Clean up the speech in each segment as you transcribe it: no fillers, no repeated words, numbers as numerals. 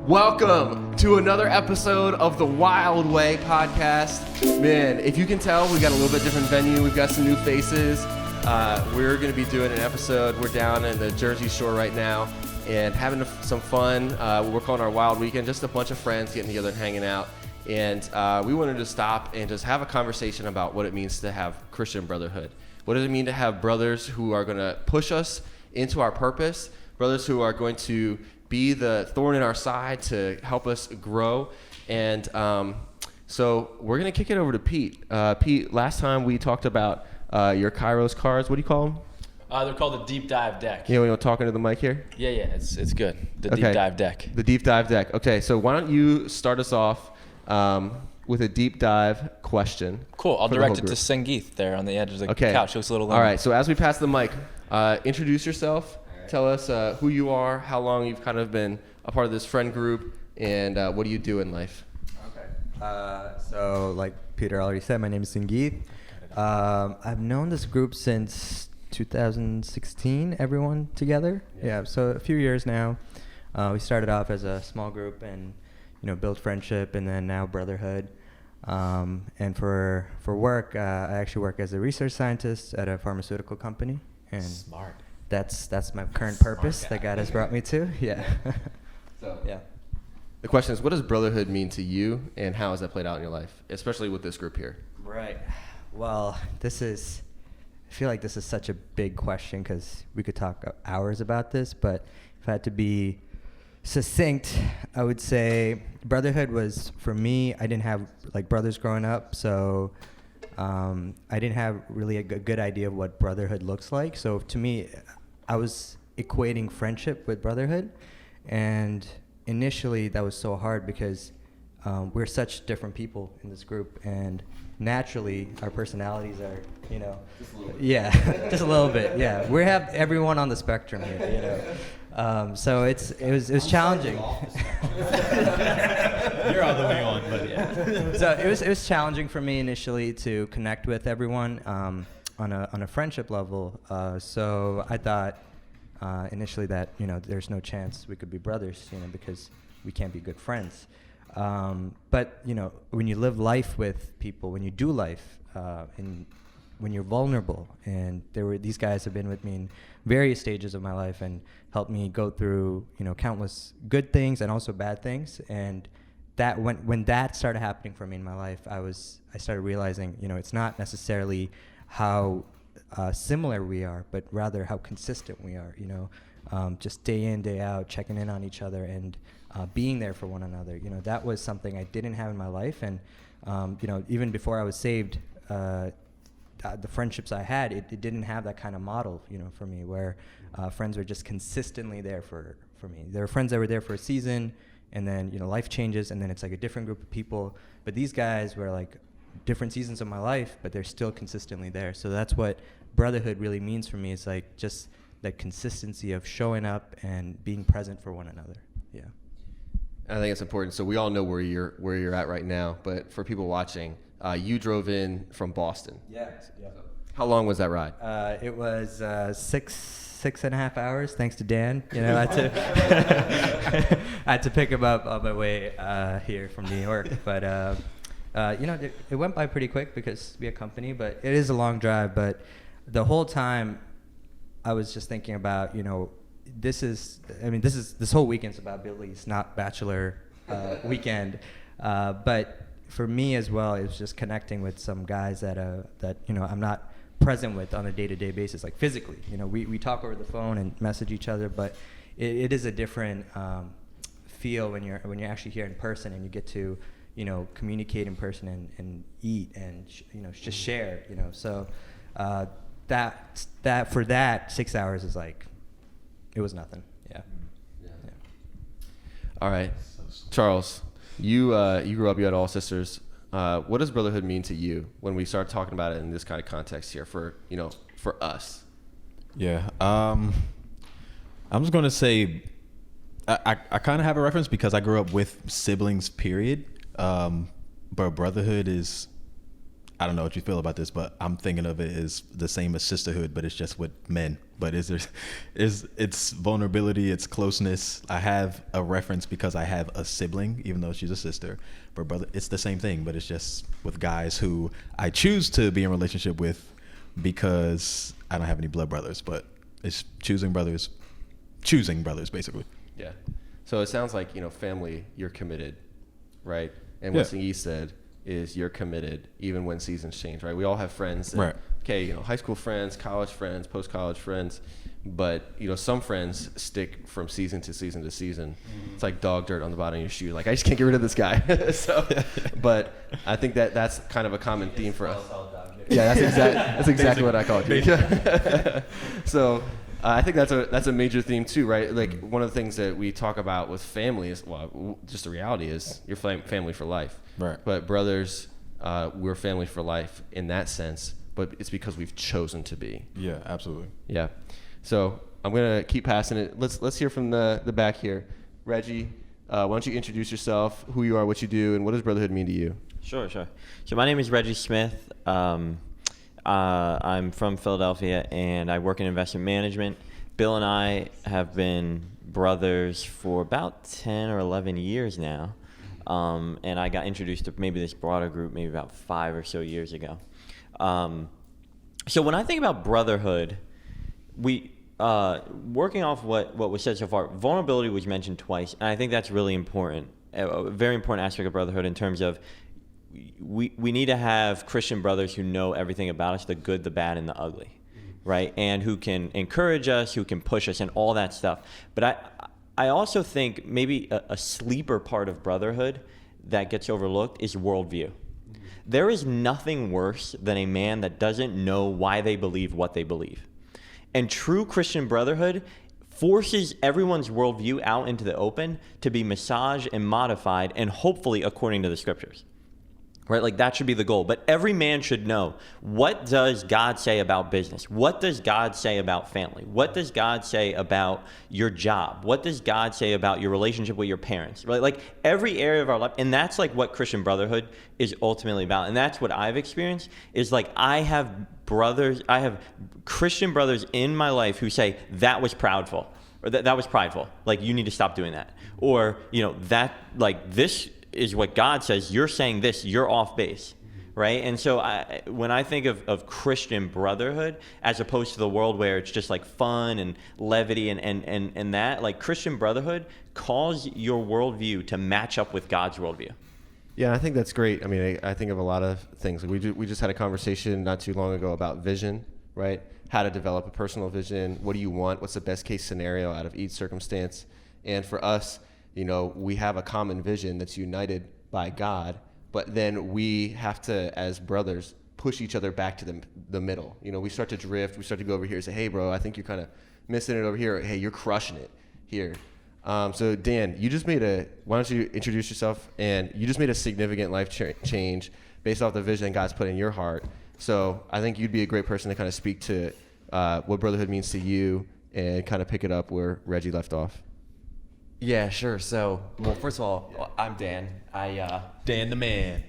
Welcome to another episode of the Wyld Way podcast. Man, if you can tell, we got a little bit different venue. We've got some new faces. We're going to be doing an episode. We're down in the Jersey Shore right now and having some fun. We're calling our Wild Weekend, just a bunch of friends getting together and hanging out. And we wanted to stop and just have a conversation about what it means to have Christian brotherhood. What does it mean to have brothers who are going to push us into our purpose, brothers who are going to be the thorn in our side to help us grow. And so we're going to kick it over to Pete. Pete, last time we talked about your Kairos cards. What do you call them? They're called the deep dive deck. You know, talking to the mic here? Yeah, it's good. The deep dive deck. The deep dive deck. Okay, so why don't you start us off with a deep dive question. Cool. I'll direct it to Sangeeth there on the edge of the couch. Looks a little lonely. All right, so as we pass the mic, introduce yourself. Tell us who you are, how long you've kind of been a part of this friend group, and what do you do in life? Okay. So like Peter already said, my name is Sangeeth. I've known this group since 2016, everyone together. Yeah, so a few years now. We started off as a small group and, built friendship, and then now Brotherhood. And for work, I actually work as a research scientist at a pharmaceutical company. And smart. That's my current purpose that God has brought me to. Yeah. So yeah. The question is, what does brotherhood mean to you, and how has that played out in your life, especially with this group here? Right. Well, I feel like this is such a big question because we could talk hours about this, but if I had to be succinct, I would say brotherhood was, for me, I didn't have brothers growing up, so I didn't have really a good idea of what brotherhood looks like. So to me, I was equating friendship with brotherhood, and initially that was so hard because we're such different people in this group, and naturally our personalities are, just a little bit. Yeah, we have everyone on the spectrum here, so it was challenging. You're all the way on, but yeah. So it was challenging for me initially to connect with everyone on a friendship level. So I thought initially that there's no chance we could be brothers, because we can't be good friends. But when you live life with people, when you do life, and when you're vulnerable, and these guys have been with me in various stages of my life and helped me go through countless good things and also bad things. And that when that started happening for me in my life, I started realizing it's not necessarily how similar we are, but rather how consistent we are. Just day in, day out, checking in on each other and being there for one another. That was something I didn't have in my life, and even before I was saved, the friendships I had, it didn't have that kind of model, for me, where friends were just consistently there for me. There were friends that were there for a season, and then life changes, and then it's like a different group of people. But these guys were like different seasons of my life, but they're still consistently there. So that's what brotherhood really means for me. It's like just that consistency of showing up and being present for one another. Yeah. I think it's important. So we all know where you're at right now, but for people watching, you drove in from Boston. Yeah. How long was that ride? It was 6.5 hours, thanks to Dan. I had to pick him up on my way here from New York. But it went by pretty quick because we had company. But it is a long drive. But the whole time, I was just thinking about this whole weekend's about Billy's, not bachelor weekend. But for me as well, it was just connecting with some guys that I'm not present with on a day-to-day basis, like physically. We talk over the phone and message each other, but it is a different feel when you're actually here in person and you get to communicate in person and eat and just share. So that for that 6 hours is it was nothing. Yeah. All right, Charles, you grew up, you had all sisters. What does brotherhood mean to you when we start talking about it in this kind of context here for us? Yeah. I'm just going to say I kind of have a reference because I grew up with siblings, period. But brotherhood is I don't know what you feel about this, but I'm thinking of it as the same as sisterhood, but it's just with men. But it's vulnerability, it's closeness. I have a reference because I have a sibling, even though she's a sister. But brother, it's the same thing, but it's just with guys who I choose to be in a relationship with because I don't have any blood brothers. But it's choosing brothers, basically. Yeah. So it sounds like, family, you're committed, right? And what Sangeet said is you're committed even when seasons change, right? We all have friends that, right. Okay, high school friends, college friends, post-college friends, but some friends stick from season to season to season. Mm-hmm. It's like dog dirt on the bottom of your shoe. Like, I just can't get rid of this guy. But I think that's kind of a common theme for us. Yeah, that's exactly what I call it. So I think that's a major theme too, right? Like, one of the things that we talk about with family is, just the reality is you're family for life. Right. But brothers, we're family for life in that sense, but it's because we've chosen to be. Yeah, absolutely. Yeah. So I'm gonna keep passing it. Let's hear from the back here. Reggie, why don't you introduce yourself, who you are, what you do, and what does brotherhood mean to you? Sure. So my name is Reggie Smith. I'm from Philadelphia, and I work in investment management. Bill and I have been brothers for about 10 or 11 years now. And I got introduced to maybe this broader group maybe about 5 or so years ago. So when I think about brotherhood, we working off what was said so far, vulnerability was mentioned twice, and I think that's really important, a very important aspect of brotherhood in terms of we need to have Christian brothers who know everything about us, the good, the bad, and the ugly, right? And who can encourage us, who can push us, and all that stuff. But I also think maybe a sleeper part of brotherhood that gets overlooked is worldview. There is nothing worse than a man that doesn't know why they believe what they believe. And true Christian brotherhood forces everyone's worldview out into the open to be massaged and modified, and hopefully according to the scriptures. Right? Like, that should be the goal. But every man should know, what does God say about business? What does God say about family? What does God say about your job? What does God say about your relationship with your parents? Right? Like, every area of our life. And that's like what Christian brotherhood is ultimately about. And that's what I've experienced is like, I have Christian brothers in my life who say, that was proudful, or that was prideful. Like, you need to stop doing that. Or, that, like, this is what God says, you're saying this, you're off base, right? And so when I think of Christian brotherhood, as opposed to the world where it's just like fun and levity and that, like, Christian brotherhood calls your worldview to match up with God's worldview. Yeah, I think that's great. I mean, I think of a lot of things. We just had a conversation not too long ago about vision, right? How to develop a personal vision. What do you want? What's the best case scenario out of each circumstance? And for us, we have a common vision that's united by God, but then we have to, as brothers, push each other back to the middle. We start to drift. We start to go over here and say, hey, bro, I think you're kind of missing it over here. Hey, you're crushing it here. So Dan, why don't you introduce yourself? And you just made a significant life change based off the vision God's put in your heart. So I think you'd be a great person to kind of speak to what brotherhood means to you and kind of pick it up where Reggie left off. Yeah, sure. So, first of all, I'm Dan. Dan the man.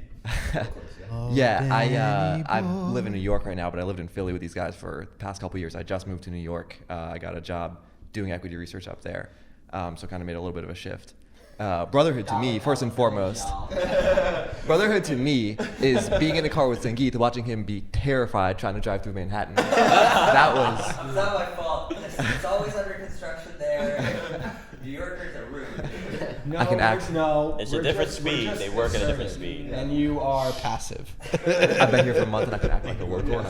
I live in New York right now, but I lived in Philly with these guys for the past couple of years. I just moved to New York. I got a job doing equity research up there, so kind of made a little bit of a shift. Brotherhood to me, first and foremost, brotherhood to me is being in a car with Sangeet, watching him be terrified trying to drive through Manhattan. That was... It's not my fault. It's always under construction there. New Yorkers are rude. I can act. It's a different speed. They work at a different speed. And you are passive. I've been here for a month and I can act like a local.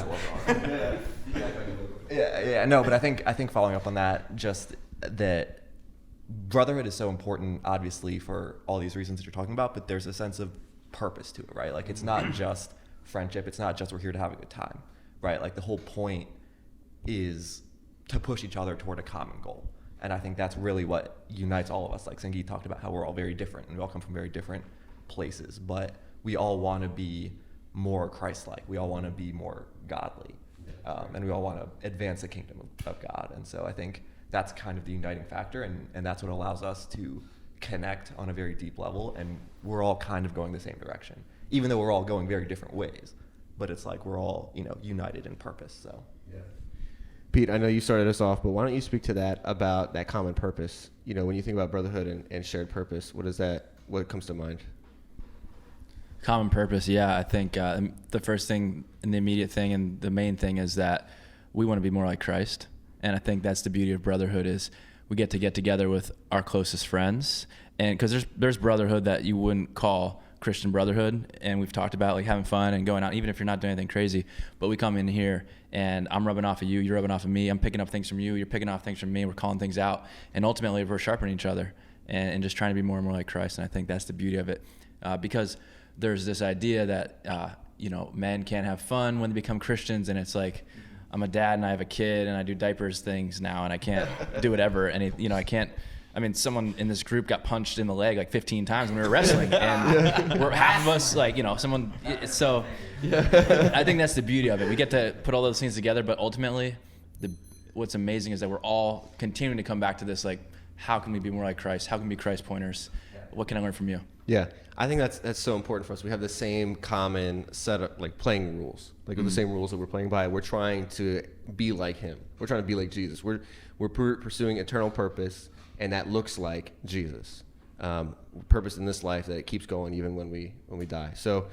No, but I think following up on that, just that brotherhood is so important, obviously, for all these reasons that you're talking about, but there's a sense of purpose to it, right? Like, it's not just friendship. It's not just we're here to have a good time, right? Like, the whole point is to push each other toward a common goal. And I think that's really what unites all of us. Like Sangeet talked about how we're all very different and we all come from very different places, but we all want to be more Christ-like. We all want to be more godly. And we all want to advance the kingdom of God. And so I think that's kind of the uniting factor, and that's what allows us to connect on a very deep level, and we're all kind of going the same direction, even though we're all going very different ways. but it's like we're all, united in purpose. So. Yeah. Pete, I know you started us off, but why don't you speak to that about that common purpose? When you think about brotherhood and shared purpose, what comes to mind? Common purpose, yeah. I think the first thing and the immediate thing and the main thing is that we want to be more like Christ. And I think that's the beauty of brotherhood is we get together with our closest friends. And because there's brotherhood that you wouldn't call Christian brotherhood, and we've talked about like having fun and going out, even if you're not doing anything crazy. But we come in here and I'm rubbing off of you, you're rubbing off of me, I'm picking up things from you, you're picking off things from me, we're calling things out, and ultimately we're sharpening each other and just trying to be more and more like Christ. And I think that's the beauty of it, because there's this idea that men can't have fun when they become Christians, and it's like I'm a dad and I have a kid and I do diapers things now and I can't do whatever, and I can't. I mean, someone in this group got punched in the leg like 15 times when we were wrestling, and we're half of us someone. So I think that's the beauty of it. We get to put all those things together, but ultimately, what's amazing is that we're all continuing to come back to this, like, how can we be more like Christ? How can we be Christ pointers? What can I learn from you? Yeah, I think that's so important for us. We have the same common set of like playing rules, like the same rules that we're playing by. We're trying to be like Him. We're trying to be like Jesus. We're pursuing eternal purpose. And that looks like Jesus, purpose in this life that it keeps going even when we die. So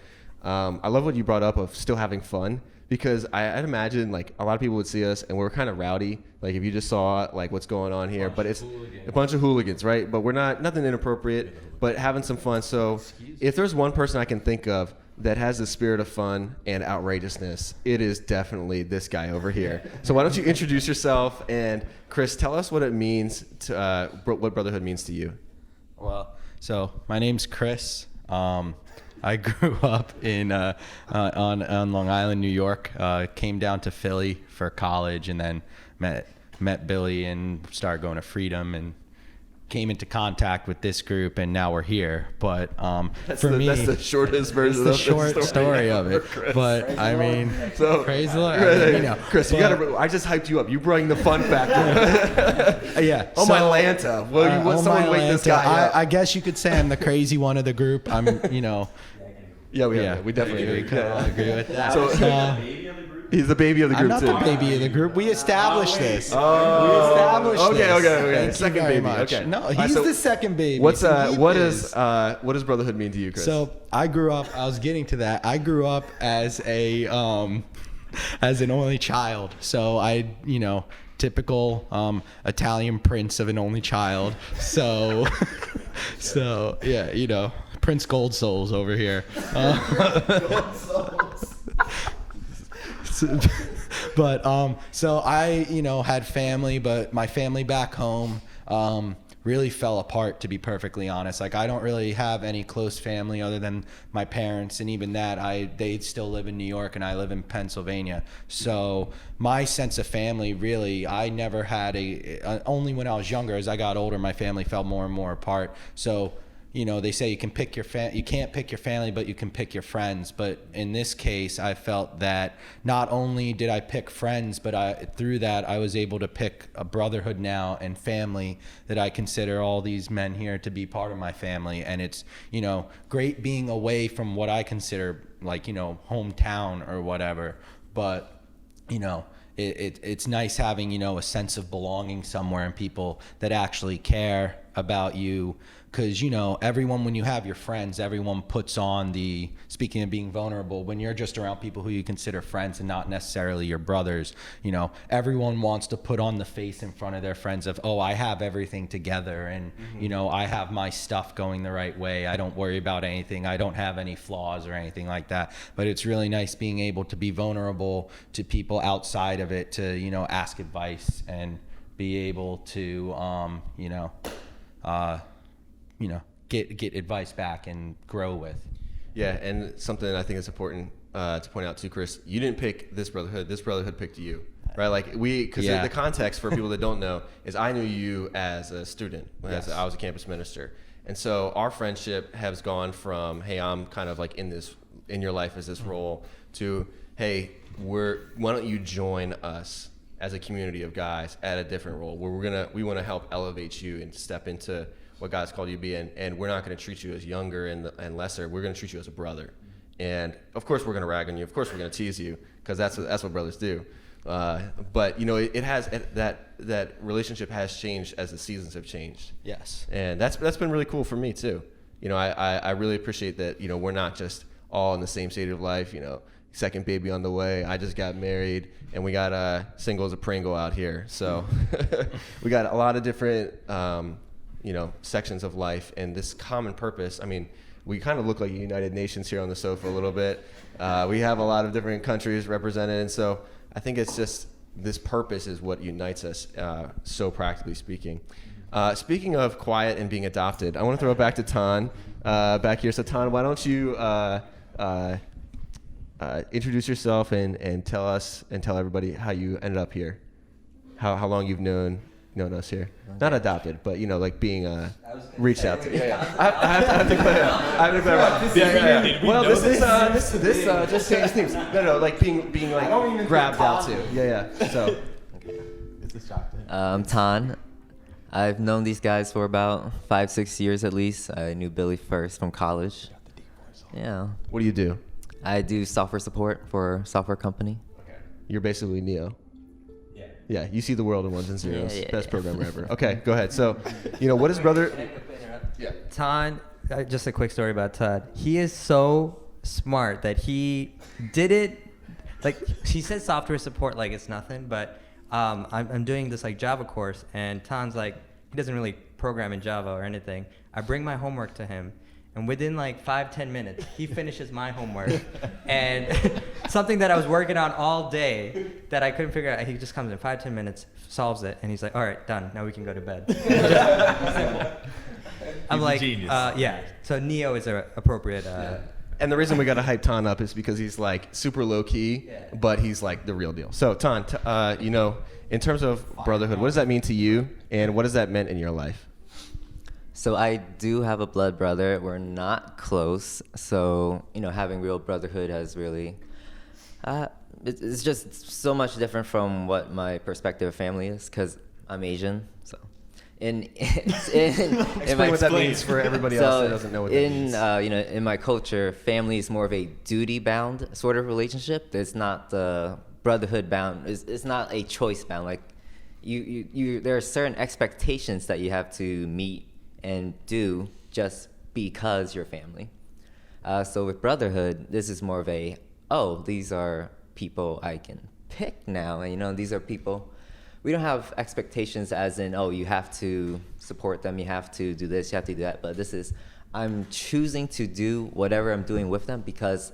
I love what you brought up of still having fun, because I'd imagine like a lot of people would see us and we're kind of rowdy. Like if you just saw like what's going on here, but it's a bunch of hooligans, right? But we're nothing inappropriate, but having some fun. So if there's one person I can think of that has the spirit of fun and outrageousness, it is definitely this guy over here. So why don't you introduce yourself, and Chris, tell us what it means to what brotherhood means to you. Well, so my name's Chris. I grew up in on Long Island, New York. Came down to Philly for college, and then met Billy and started going to Freedom and came into contact with this group, and now we're here. But that's the shortest version of the short story of it. But I mean, so praise the Lord. Chris, I just hyped you up. You bring the fun factor. Yeah. Oh, my Lanta. Well, someone wake this guy up. I guess you could say I'm the crazy one of the group. I'm, Yeah, we definitely agree. All agree with that. So, he's the baby of the group. I'm not the baby of the group. We established this. Oh, we established this. Okay. Second baby. Much. Okay. No, he's the second baby. What does brotherhood mean to you, Chris? So I grew up. I was getting to that. I grew up as an only child. So I, typical Italian prince of an only child. So, yeah, Prince Gold Souls over here. Gold Souls. But so I had family, but my family back home really fell apart, to be perfectly honest. Like, I don't really have any close family other than my parents, and even that they still live in New York and I live in Pennsylvania. So my sense of family, really, I never had only when I was younger. As I got older, my family fell more and more apart. So they say you can't pick your family, but you can pick your friends. But in this case, I felt that not only did I pick friends, but through that, I was able to pick a brotherhood now and family that I consider all these men here to be part of my family. And it's, great being away from what I consider like, hometown or whatever. But, it's nice having, a sense of belonging somewhere and people that actually care about you. Because, everyone, when you have your friends, everyone puts on speaking of being vulnerable, when you're just around people who you consider friends and not necessarily your brothers, everyone wants to put on the face in front of their friends of, oh, I have everything together and, I have my stuff going the right way. I don't worry about anything. I don't have any flaws or anything like that. But it's really nice being able to be vulnerable to people outside of it, to, ask advice and be able to, get advice back and grow with. Yeah, and something I think is important to point out too, Chris, you didn't pick this brotherhood picked you, right? Like the context for people that don't know is I knew you as a student, yes. I was a campus minister. And so our friendship has gone from, hey, I'm kind of like in your life as this role, to, hey, why don't you join us as a community of guys at a different role where we want to help elevate you and step into what God's called you to be, and we're not going to treat you as younger and lesser. We're going to treat you as a brother, And of course we're gonna rag on you. Of course we're gonna tease you, because that's what brothers do. But you know, it has that relationship has changed as the seasons have changed. Yes. And that's been really cool for me too. You know, I really appreciate that. You know, we're not just all in the same state of life. You know, second baby on the way. I just got married, and we got single as a Pringle out here. So we got a lot of different you know, sections of life, and this common purpose. I mean, we kind of look like a United Nations here on the sofa a little bit. We have a lot of different countries represented, and so I think it's just this purpose is what unites us, so practically speaking. Speaking of quiet and being adopted, I want to throw it back to Tan back here. So Tan, why don't you introduce yourself and tell us and tell everybody how you ended up here, how long you've known us here. Not adopted, but you know, like being reached out to. Yeah. I have to clarify. Yeah. Well, this just changed things. No, like being like grabbed out to. Yeah. So. I'm Tan. I've known these guys for about 5-6 years at least. I knew Billy first from college. Yeah. What do you do? I do software support for a software company. Okay. You're basically Neo. Yeah, you see the world in ones and zeros. Yeah. Best programmer ever. Okay, go ahead. So, you know, what is brother? Yeah. Todd, just a quick story about Todd. He is so smart that he did it. Like, she said software support like it's nothing, but I'm doing this like Java course, and Todd's like, he doesn't really program in Java or anything. I bring my homework to him, and within like 5-10 minutes, he finishes my homework. And something that I was working on all day that I couldn't figure out, he just comes in 5-10 minutes, solves it, and he's like, all right, done. Now we can go to bed. I'm like, yeah. So Neo is appropriate. And the reason we got to hype Tan up is because he's like super low key, but he's like the real deal. So Tan, you know, in terms of brotherhood, what does that mean to you, and what has that meant in your life? So I do have a blood brother. We're not close. So, you know, having real brotherhood has really, it's just so much different from what my perspective of family is, because I'm Asian. So Explain what that means for everybody else that doesn't know what that means. You know, in my culture, family is more of a duty-bound sort of relationship. It's not the brotherhood-bound. It's not a choice-bound. Like, there are certain expectations that you have to meet and do just because you're family. So with brotherhood, this is more of a, these are people I can pick now. And, you know, these are people, we don't have expectations as in, you have to support them, you have to do this, you have to do that. But this is, I'm choosing to do whatever I'm doing with them because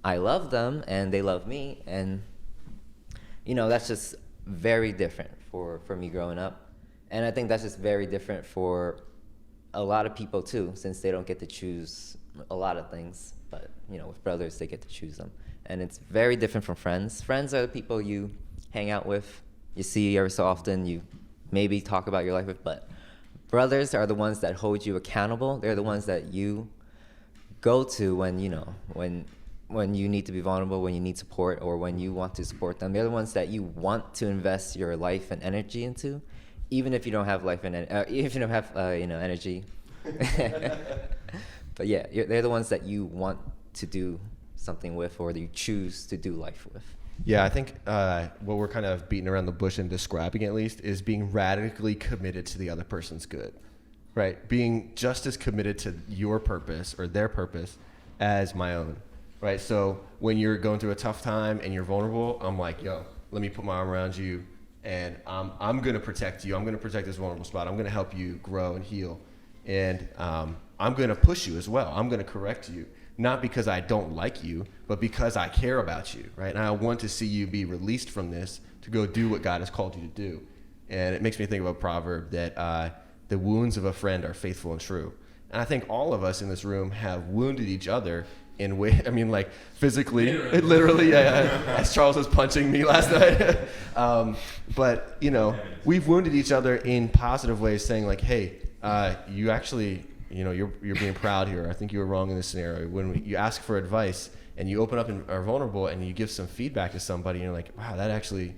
I love them and they love me. And, you know, that's just very different for me growing up. And I think that's just very different for a lot of people too, since they don't get to choose a lot of things. But, you know, with brothers, they get to choose them. And it's very different from friends. Friends are the people you hang out with, you see every so often, you maybe talk about your life with. But brothers are the ones that hold you accountable. They're the ones that you go to when, you know, when you need to be vulnerable, when you need support, or when you want to support them. They're the ones that you want to invest your life and energy into, even if you don't have life and if you don't have you know, energy. But yeah, they're the ones that you want to do something with, or that you choose to do life with. Yeah, I think what we're kind of beating around the bush and describing, at least, is being radically committed to the other person's good, right? Being just as committed to your purpose or their purpose as my own, right? So when you're going through a tough time and you're vulnerable, I'm like, yo, let me put my arm around you, and I'm going to protect you. I'm going to protect this vulnerable spot. I'm going to help you grow and heal. And I'm going to push you as well. I'm going to correct you, not because I don't like you, but because I care about you, right? And I want to see you be released from this to go do what God has called you to do. And it makes me think of a proverb that the wounds of a friend are faithful and true. And I think all of us in this room have wounded each other in way, I mean, like physically, literally, as Charles was punching me last night. But, you know, we've wounded each other in positive ways, saying like, hey, you actually, you know, you're being proud here. I think you were wrong in this scenario. When you ask for advice and you open up and are vulnerable and you give some feedback to somebody, and you're like, wow, that actually,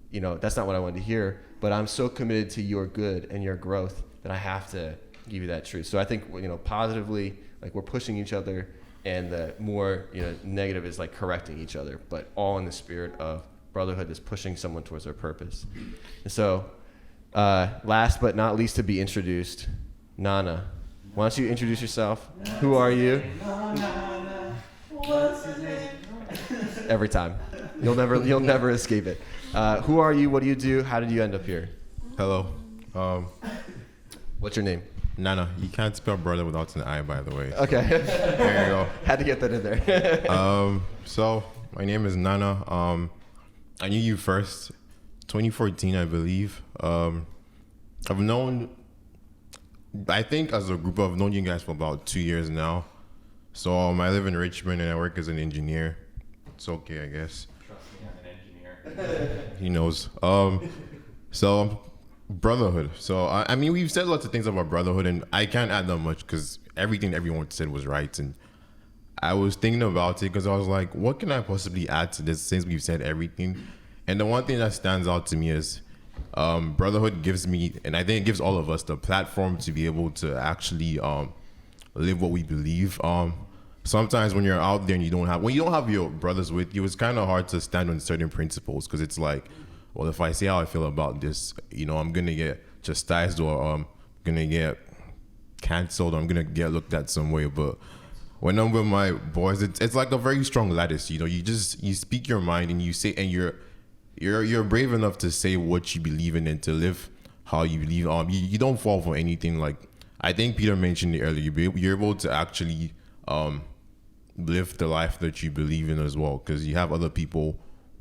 you know, that's not what I wanted to hear, but I'm so committed to your good and your growth that I have to give you that truth. So I think, you know, positively, like, we're pushing each other and the more negative is like correcting each other, but all in the spirit of brotherhood is pushing someone towards their purpose. And so, last but not least to be introduced, Nana. Why don't you introduce yourself? Who are you? Every time. You'll never escape it. Who are you? What do you do? How did you end up here? Hello. What's your name? Nana. You can't spell brother without an I, by the way. Okay. There you go. Had to get that in there. So my name is Nana. I knew you first, 2014, I believe. I've known, I think as a group, I've known you guys for about 2 years now. So I live in Richmond and I work as an engineer. It's okay, I guess. Trust me, I'm an engineer. He knows. So brotherhood. So I mean, we've said lots of things about brotherhood, and I can't add that much because everything everyone said was right. And I was thinking about it because I was like, what can I possibly add to this since we've said everything? And the one thing that stands out to me is brotherhood gives me, and I think it gives all of us, the platform to be able to actually live what we believe. Sometimes when you're out there and you don't have your brothers with you, it's kind of hard to stand on certain principles because it's like, well, if I say how I feel about this, I'm gonna get chastised or I'm gonna get canceled or I'm gonna get looked at some way. But when I'm with my boys, it's like a very strong lattice. You speak your mind and you say, and you're brave enough to say what you believe in and to live how you believe. You don't fall for anything. Like I think Peter mentioned it earlier. You're able to actually live the life that you believe in as well, because you have other people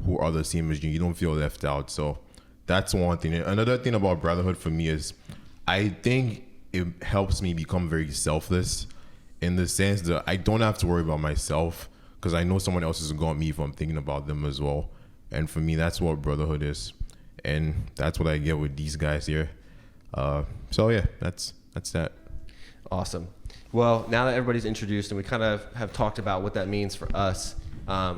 who are the same as you. You don't feel left out. So that's one thing. Another thing about brotherhood for me is I think it helps me become very selfless in the sense that I don't have to worry about myself because I know someone else is going to me if I'm thinking about them as well. And for me, that's what brotherhood is. And that's what I get with these guys here. So yeah, that's that. Awesome. Well, now that everybody's introduced and we kind of have talked about what that means for us,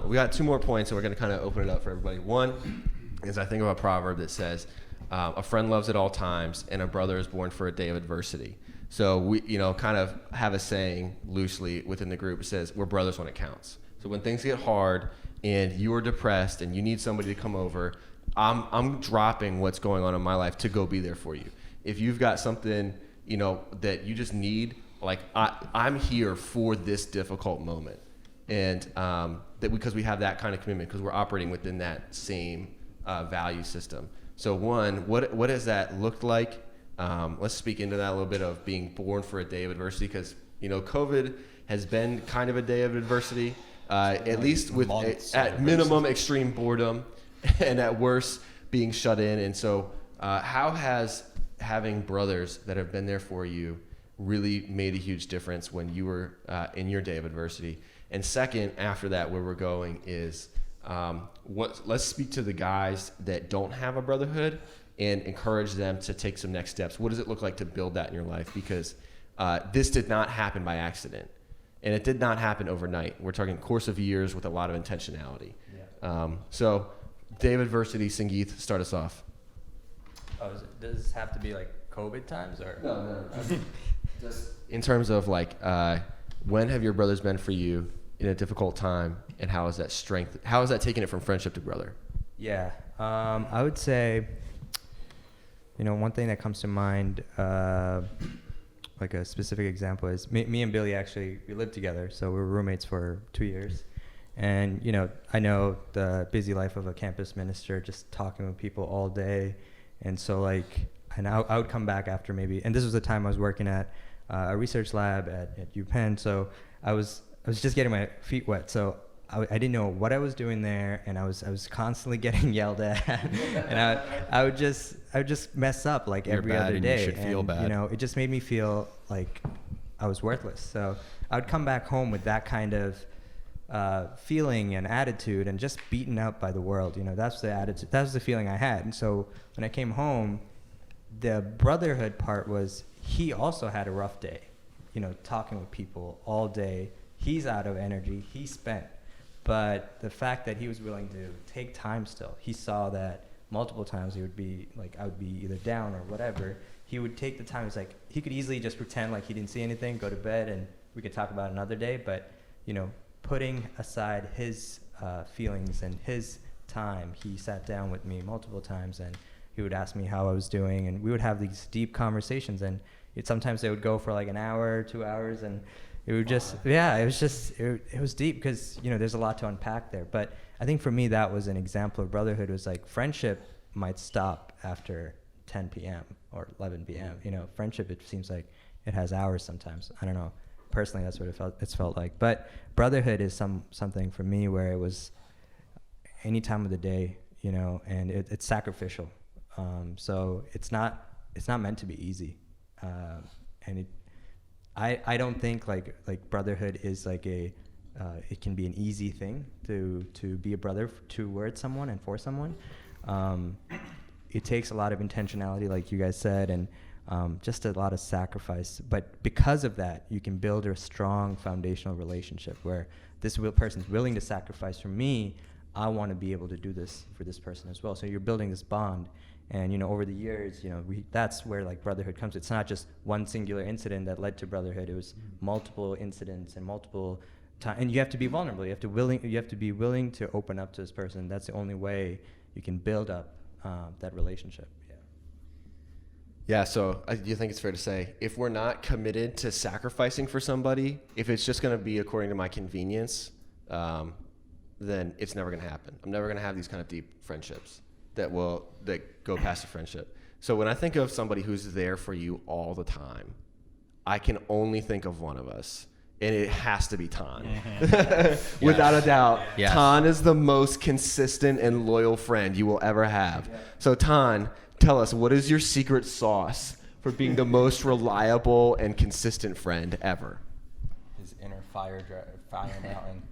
we got 2 more points and we're going to kind of open it up for everybody. One is I think of a proverb that says, a friend loves at all times and a brother is born for a day of adversity. So we, kind of have a saying loosely within the group. It says, we're brothers when it counts. So when things get hard and you are depressed and you need somebody to come over, I'm dropping what's going on in my life to go be there for you. If you've got something, that you just need, like I'm here for this difficult moment. And that because we have that kind of commitment, because we're operating within that same value system. So one, what does that look like? Let's speak into that a little bit of being born for a day of adversity, because COVID has been kind of a day of adversity, at least with at minimum extreme boredom, and at worst being shut in. And so, how has having brothers that have been there for you really made a huge difference when you were in your day of adversity? And second, after that, where we're going is let's speak to the guys that don't have a brotherhood and encourage them to take some next steps. What does it look like to build that in your life? Because this did not happen by accident, and it did not happen overnight. We're talking course of years with a lot of intentionality. Yeah. So, day of adversity, Sangeeth, start us off. Oh, does this have to be like COVID times or? No. Just in terms of like, when have your brothers been for you in a difficult time, and how is that strength? How is that taking it from friendship to brother? Yeah, I would say, one thing that comes to mind, like a specific example is me and Billy actually, we lived together, so we were roommates for 2 years. And, I know the busy life of a campus minister, just talking with people all day. And so and I would come back after maybe, and this was the time I was working at a research lab at Ep.10. So I was just getting my feet wet. So I didn't know what I was doing there, and I was constantly getting yelled at, and I would just mess up like You're every bad other and day. you should feel bad. It just made me feel like I was worthless. So I would come back home with that kind of feeling and attitude, and just beaten up by the world. That's the attitude. That was the feeling I had. And so when I came home, the brotherhood part was he also had a rough day. Talking with people all day. He's out of energy. He's spent. But the fact that he was willing to take time still, he saw that multiple times he would be like, I would be either down or whatever. He would take the time. It's like he could easily just pretend like he didn't see anything, go to bed, and we could talk about it another day. But putting aside his feelings and his time, he sat down with me multiple times and he would ask me how I was doing, and we would have these deep conversations, and sometimes they would go for like an hour, 2 hours, and it would just, it was deep because, there's a lot to unpack there. But I think for me, that was an example of brotherhood. It was like friendship might stop after 10 p.m. or 11 p.m. Friendship, it seems like it has hours sometimes. I don't know. Personally, that's what it's felt like. But brotherhood is something for me where it was any time of the day, and it's sacrificial. So it's not meant to be easy. And I don't think like brotherhood is like it can be an easy thing to be a brother towards someone and for someone. It takes a lot of intentionality, like you guys said, and just a lot of sacrifice. But because of that, you can build a strong foundational relationship where this person's willing to sacrifice for me. I want to be able to do this for this person as well. So you're building this bond. And, over the years, that's where like brotherhood comes. It's not just one singular incident that led to brotherhood. It was multiple incidents and multiple times. And you have to be vulnerable. You have to be willing to open up to this person. That's the only way you can build up that relationship. Yeah, so do you think it's fair to say, if we're not committed to sacrificing for somebody, if it's just going to be according to my convenience, then it's never going to happen. I'm never going to have these kind of deep friendships that go past a friendship. So when I think of somebody who's there for you all the time, I can only think of one of us, and it has to be Tan. Mm-hmm. Without a doubt. Yes. Tan is the most consistent and loyal friend you will ever have. Yeah. So Tan, tell us, what is your secret sauce for being the most reliable and consistent friend ever? His inner fire mountain.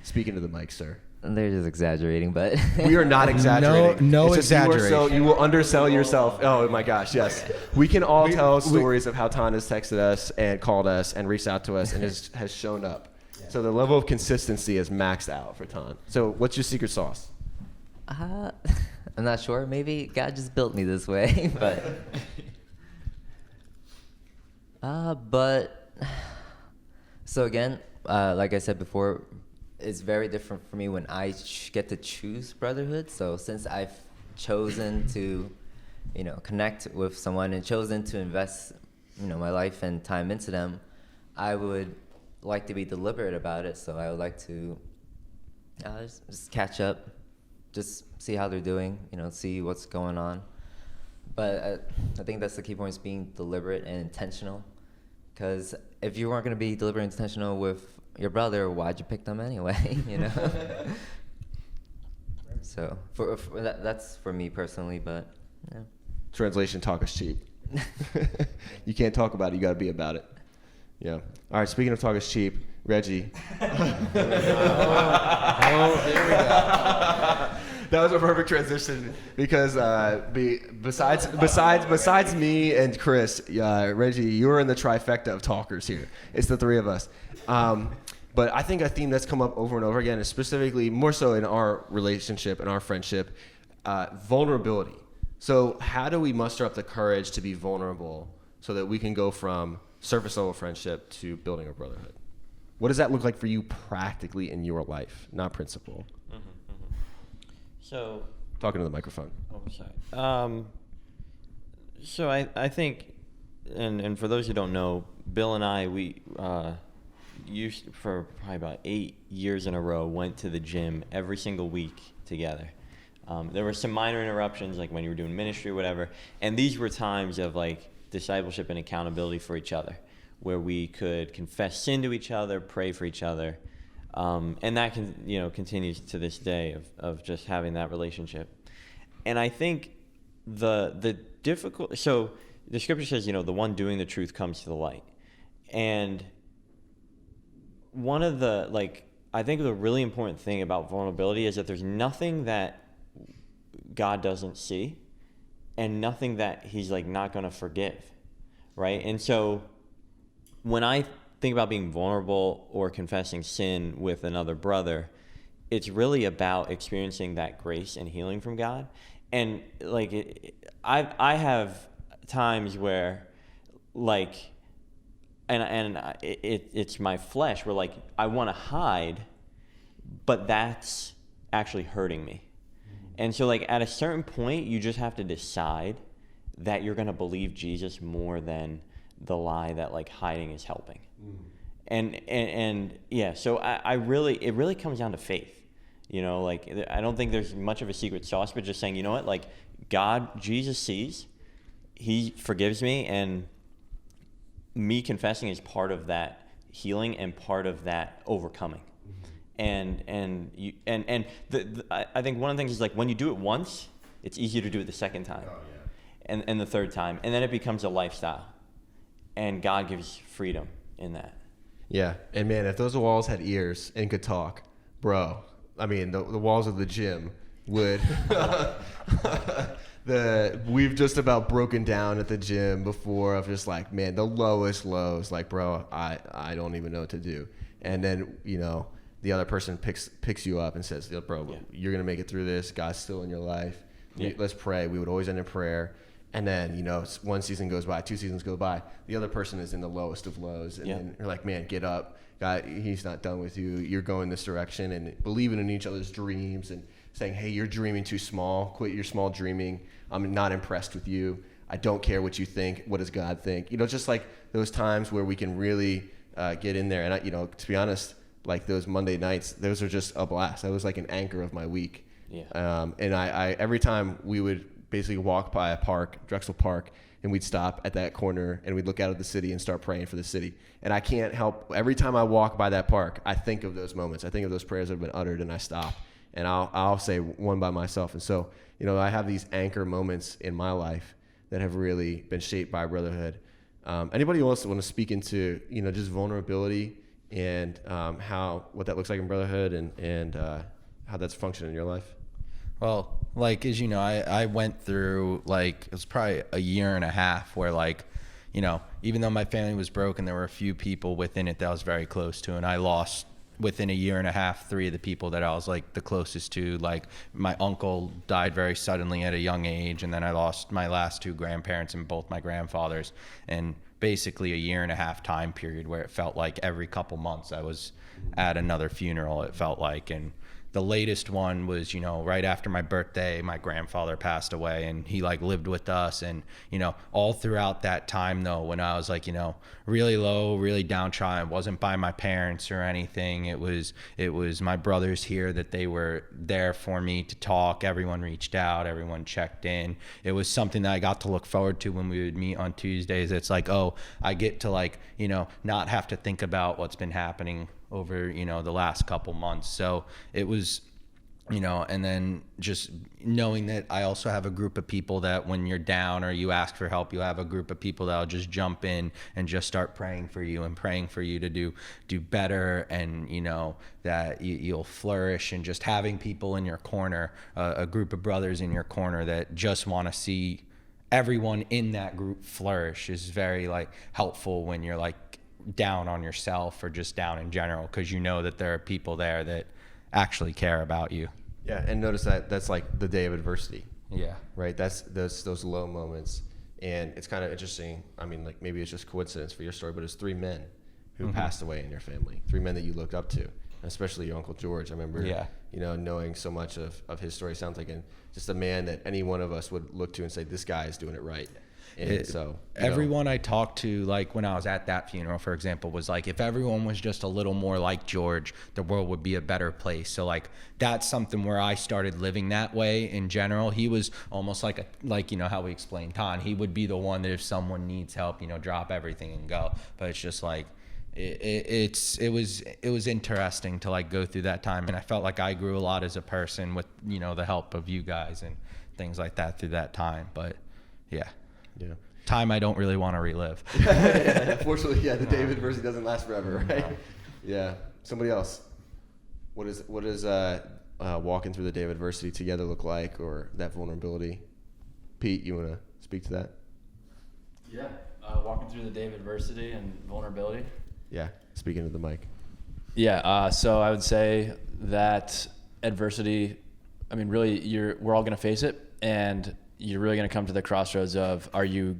Speaking to the mic, sir. They're just exaggerating, but we are not exaggerating. No it's just exaggeration. You will undersell yourself. Oh my gosh, yes. We can all tell stories of how Tan has texted us and called us and reached out to us and has shown up. Yeah. So the level of consistency is maxed out for Tan. So what's your secret sauce? I'm not sure. Maybe God just built me this way, but so again, like I said before, it's very different for me when I get to choose brotherhood. So since I've chosen to, connect with someone and chosen to invest, my life and time into them, I would like to be deliberate about it. So I would like to just catch up, just see how they're doing, see what's going on. But I think that's the key point, is being deliberate and intentional. Because if you weren't going to be deliberate and intentional with your brother, why'd you pick them anyway? So for that's for me personally, but yeah. Translation: talk is cheap. You can't talk about it; you got to be about it. Yeah. All right. Speaking of talk is cheap, Reggie. Here we go. That was a perfect transition because besides me and Chris, Reggie, you're in the trifecta of talkers here. It's the three of us. But I think a theme that's come up over and over again is specifically more so in our relationship and our friendship, vulnerability. So how do we muster up the courage to be vulnerable so that we can go from surface level friendship to building a brotherhood? What does that look like for you practically in your life, not principle? Mm-hmm, mm-hmm. So talking to the microphone. Oh, sorry. So I think, and for those who don't know, Bill and I, we used for probably about 8 years in a row, went to the gym every single week together. There were some minor interruptions, like when you were doing ministry or whatever, and these were times of like discipleship and accountability for each other, where we could confess sin to each other, pray for each other, and that continues to this day of just having that relationship. And I think the difficult, so the scripture says, the one doing the truth comes to the light, and one of the, I think the really important thing about vulnerability is that there's nothing that God doesn't see and nothing that he's not going to forgive, right? And so when I think about being vulnerable or confessing sin with another brother, it's really about experiencing that grace and healing from God. And I have times where it's my flesh where like I want to hide, but that's actually hurting me. And so like at a certain point, you just have to decide that you're going to believe Jesus more than the lie that like hiding is helping. And yeah, so it really comes down to faith. You know, like I don't think there's much of a secret sauce, but just saying, you know what, like Jesus sees, he forgives me, and me confessing is part of that healing and part of that overcoming. And I think one of the things is like when you do it once, it's easier to do it the second time, and the third time, and then it becomes a lifestyle, and God gives freedom in that. Yeah, and man, if those walls had ears and could talk, bro, I mean, the walls of the gym would. We've just about broken down at the gym before of just like, man, the lowest lows, like, bro, I don't even know what to do. And then, you know, the other person picks you up and says, bro, you're going to make it through this. God's still in your life. Let's pray. We would always end in prayer. And then, you know, one season goes by, 2 seasons go by. The other person is in the lowest of lows. And then you're like, man, get up. God, he's not done with you. You're going this direction, and believing in each other's dreams and saying, hey, you're dreaming too small. Quit your small dreaming. I'm not impressed with you. I don't care what you think. What does God think? You know, just like those times where we can really get in there. And, you know, to be honest, like those Monday nights, those are just a blast. That was like an anchor of my week. Yeah. And I every time we would basically walk by a park, Drexel Park, and we'd stop at that corner and we'd look out at the city and start praying for the city. And I can't help, every time I walk by that park, I think of those moments. I think of those prayers that have been uttered, and I stop. And I'll say one by myself. And so, you know, I have these anchor moments in my life that have really been shaped by Brotherhood. Anybody else want to speak into, you know, just vulnerability and what that looks like in Brotherhood and how that's functioning in your life? Well, like, as you know, I went through, like, it was probably a year and a half where, like, you know, even though my family was broken, there were a few people within it that I was very close to, and I lost within a year and a half 3 of the people that I was like the closest to. Like, my uncle died very suddenly at a young age, and then I lost my last 2 grandparents and both my grandfathers, and basically a year and a half time period where it felt like every couple months I was at another funeral, it felt like. And the latest one was, you know, right after my birthday, my grandfather passed away, and he like lived with us. And, you know, all throughout that time though, when I was like, you know, really low, really downtrodden, it wasn't by my parents or anything. It was my brothers here, that they were there for me to talk. Everyone reached out, everyone checked in. It was something that I got to look forward to when we would meet on Tuesdays. It's like, oh, I get to, like, you know, not have to think about what's been happening over, you know, the last couple months. So it was, you know, and then just knowing that I also have a group of people that when you're down or you ask for help, you have a group of people that'll just jump in and just start praying for you and praying for you to do better, and, you know, that you'll flourish. And just having people in your corner, a group of brothers in your corner that just want to see everyone in that group flourish is very, like, helpful when you're like down on yourself or just down in general, because you know that there are people there that actually care about you. Yeah, and notice that that's like the day of adversity. Yeah. Right? That's those low moments. And it's kind of interesting. I mean, like, maybe it's just coincidence for your story, but it's 3 men who passed away in your family. 3 men that you looked up to, especially your Uncle George. I remember, you know, knowing so much of his story. Sounds like just a man that any one of us would look to and say, this guy is doing it right. And so everyone I talked to, like when I was at that funeral, for example, was like, if everyone was just a little more like George, the world would be a better place. So like, that's something where I started living that way in general. He was almost like you know how we explained Tan. He would be the one that if someone needs help, you know, drop everything and go. But it's just like, it was interesting to like go through that time, and I felt like I grew a lot as a person with, you know, the help of you guys and things like that through that time. But yeah. Time I don't really want to relive. Unfortunately, the day of adversity doesn't last forever, right? Yeah. Somebody else. What does walking through the day of adversity together look like, or that vulnerability? Pete, you want to speak to that? Yeah. Walking through the day of adversity and vulnerability. Yeah. Speaking to the mic. Yeah. So I would say that adversity, I mean, really, we're all going to face it, and you're really going to come to the crossroads of, are you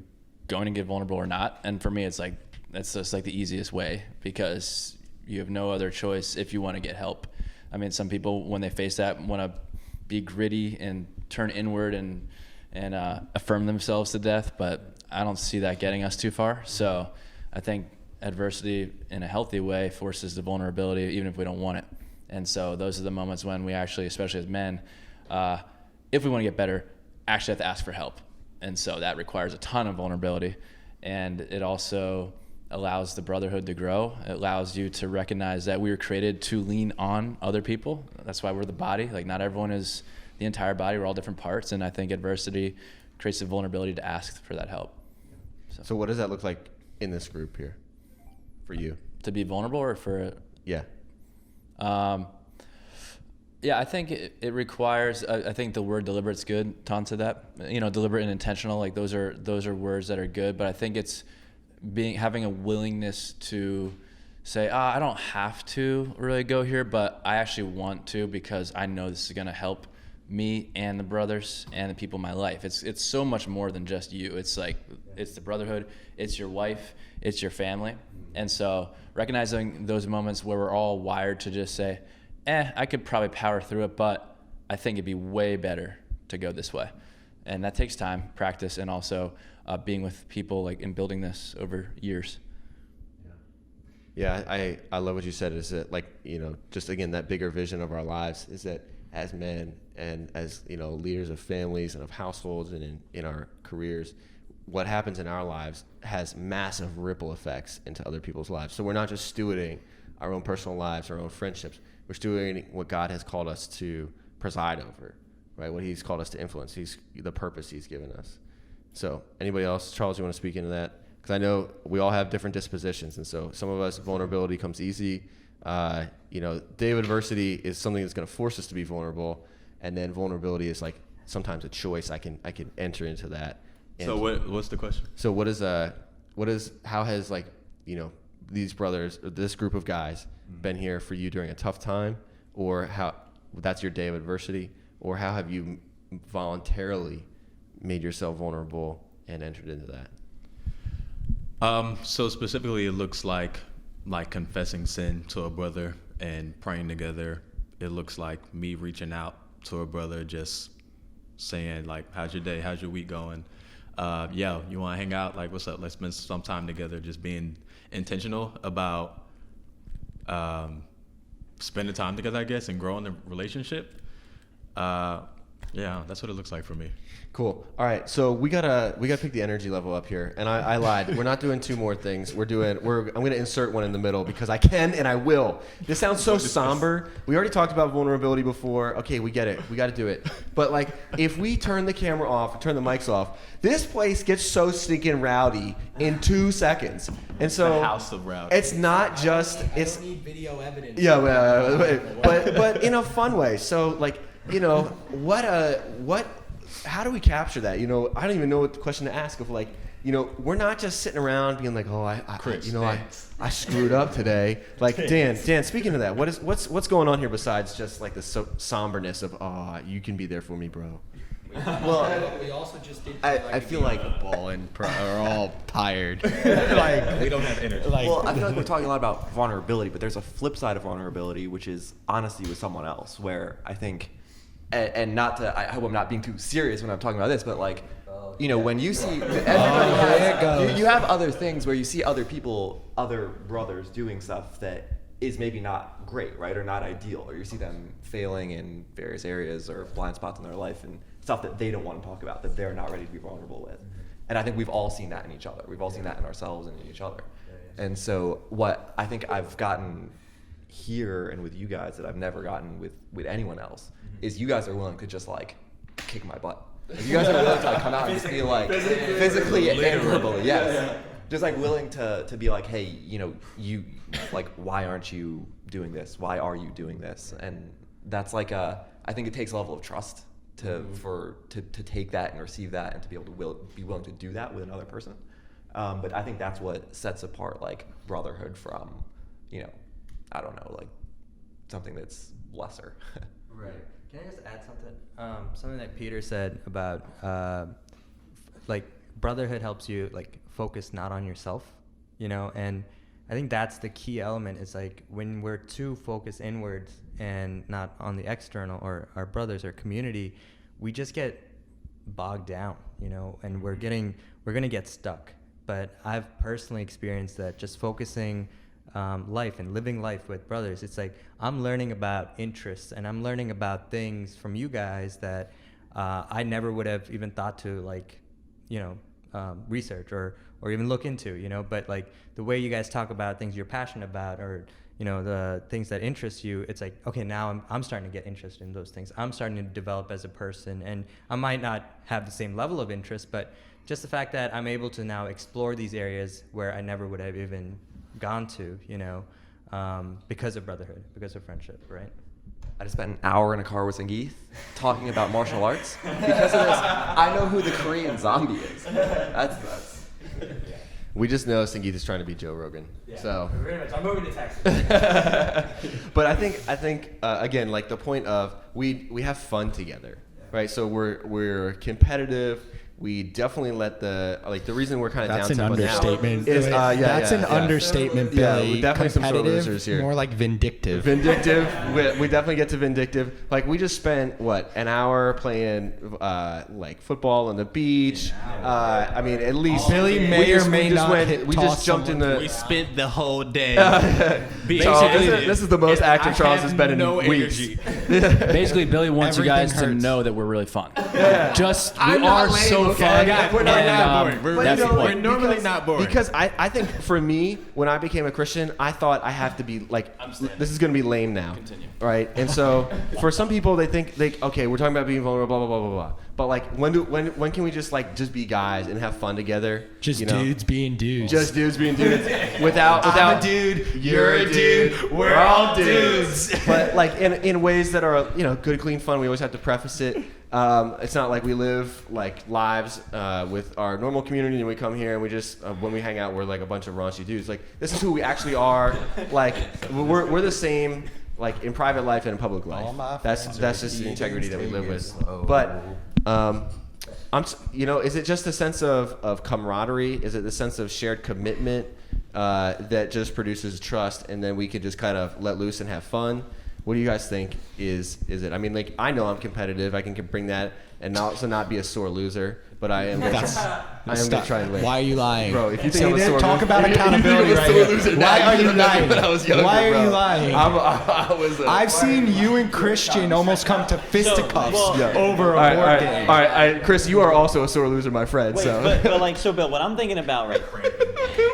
going to get vulnerable or not? And for me, it's like, That's just like the easiest way, because you have no other choice if you want to get help. I mean, some people, when they face that, want to be gritty and turn inward and affirm themselves to death, but I don't see that getting us too far. So I think adversity in a healthy way forces the vulnerability, even if we don't want it. And so those are the moments when we actually, especially as men, if we want to get better, actually have to ask for help. And so that requires a ton of vulnerability. And it also allows the brotherhood to grow. It allows you to recognize that we were created to lean on other people. That's why we're the body. Like, not everyone is the entire body. We're all different parts. And I think adversity creates the vulnerability to ask for that help. So what does that look like in this group here for you? To be vulnerable, or for... Yeah. Yeah, I think it requires, I think the word deliberate's good, Ton said that. You know, deliberate and intentional, like those are words that are good, but I think it's having a willingness to say, I don't have to really go here, but I actually want to, because I know this is going to help me and the brothers and the people in my life. It's so much more than just you. It's like, it's the brotherhood, it's your wife, it's your family. And so recognizing those moments where we're all wired to just say, I could probably power through it, but I think it'd be way better to go this way. And that takes time, practice, and also being with people, like, in building this over years. Yeah, I love what you said, is that, like, you know, just again, that bigger vision of our lives is that as men and as, you know, leaders of families and of households and in our careers, what happens in our lives has massive ripple effects into other people's lives. So we're not just stewarding our own personal lives, our own friendships. We're stewarding what God has called us to preside over, right? What he's called us to influence, the purpose he's given us. So anybody else? Charles, you want to speak into that? Because I know we all have different dispositions. And so some of us, vulnerability comes easy. You know, day of adversity is something that's going to force us to be vulnerable. And then vulnerability is like sometimes a choice. I can enter into that. And so what's the question? So how has, like, you know, these brothers, or this group of guys, been here for you during a tough time, or how that's your day of adversity, or how have you voluntarily made yourself vulnerable and entered into that? So specifically, it looks like confessing sin to a brother and praying together. It looks like me reaching out to a brother, just saying, like, how's your day? How's your week going? Yeah, you want to hang out? Like, what's up? Let's spend some time together. Just being intentional about spending time together, I guess, and growing the relationship. Yeah, that's what it looks like for me. Cool. All right, so we gotta pick the energy level up here. And I lied. We're not doing two more things. I'm gonna insert one in the middle because I can and I will. This sounds so somber. We already talked about vulnerability before. Okay, we get it. We got to do it. But, like, if we turn the camera off, turn the mics off, this place gets so stinking rowdy in 2 seconds. And so The house of rowdy. It's not just I don't need video evidence. Yeah, but in a fun way. So, like, you know, how do we capture that? You know, I don't even know what the question to ask of, like, you know, we're not just sitting around being like, oh, I screwed up today. Like, Dan, speaking of that, what's going on here besides just, like, the somberness of, you can be there for me, bro? Well, we also just did. I feel like ball and are all tired. like, we don't have energy. Well, I feel like we're talking a lot about vulnerability, but there's a flip side of vulnerability, which is honesty with someone else, where I think, and not to, I hope I'm not being too serious when I'm talking about this, but, like, you know, when you see you have other things where you see other people, other brothers doing stuff that is maybe not great, right, or not ideal, or you see them failing in various areas or blind spots in their life and stuff that they don't want to talk about, that they're not ready to be vulnerable with. And I think we've all seen that in each other. We've all seen that in ourselves and in each other. And so what I think I've gotten here and with you guys that I've never gotten with anyone else is you guys are willing to just, like, kick my butt. Like, you guys are willing to, like, come out and just be like, physically and verbally, yes. Just, like, willing to be like, hey, you know, you, like, why aren't you doing this? Why are you doing this? And that's like I think it takes a level of trust to take that and receive that and to be able to be willing to do that with another person. But I think that's what sets apart, like, brotherhood from, you know, I don't know, like, something that's lesser. Right. Can I just add something? Something that Peter said about, like, brotherhood helps you, like, focus not on yourself, And I think that's the key element. Is like when we're too focused inwards and not on the external or our brothers or community, we just get bogged down, and we're going to get stuck. But I've personally experienced that just focusing life and living life with brothers, it's like I'm learning about interests and I'm learning about things from you guys that I never would have even thought to research or even look into, but like the way you guys talk about things you're passionate about or the things that interest you, it's like, okay, now I'm starting to get interested in those things. I'm starting to develop as a person, and I might not have the same level of interest, but just the fact that I'm able to now explore these areas where I never would have even gone to, because of brotherhood, because of friendship, right? I just spent an hour in a car with Sangeeth talking about martial arts. Because of this, I know who the Korean zombie is. That's We just know Sangeeth is trying to be Joe Rogan. Yeah, so pretty much. I'm moving to Texas. But I think again, like the point of we have fun together, right? So we're competitive. We definitely let the reason we're kind of That's down an tempo understatement. now is That's an understatement, Billy. we definitely some sore Competitive, losers here. more like vindictive. Vindictive. We definitely get to vindictive. Like we just spent an hour playing like football on the beach. I mean, at least Billy may or may not We just jumped in the. We spent the whole day. This is the most active Charles has been in weeks. Basically, Billy wants you guys to know that we're really fun. Just we are so fun. We're not that boring. That's the We're point. normally not boring. Because I think for me, when I became a Christian, I thought I have to be like, this is going to be lame now. Continue. Right? And so for some people, they think, okay, we're talking about being vulnerable, blah, blah, blah, blah, blah. But like, when can we just be guys and have fun together? Just dudes being dudes. Just dudes being dudes. Without I'm a dude. You're a dude. We're all dudes. But like in ways that are good, clean fun. We always have to preface it. It's not like we live like lives with our normal community and we come here and we just when we hang out we're like a bunch of raunchy dudes. Like this is who we actually are. Like we're the same like in private life and in public life. That's just the integrity that we live with. But is it just a sense of camaraderie? Is it the sense of shared commitment that just produces trust, and then we can just kind of let loose and have fun? What do you guys think is it? I mean, like I know I'm competitive. I can bring that and also not be a sore loser. But I am going to try and win. Why are you lying? Bro, if you think I'm a sore talk loser, about accountability right here. Why are you lying? Why are you lying? I've seen you and Christian almost come to fisticuffs over a board game. All right, Chris, you are also a sore loser, my friend. Wait, so but Bill, what I'm thinking about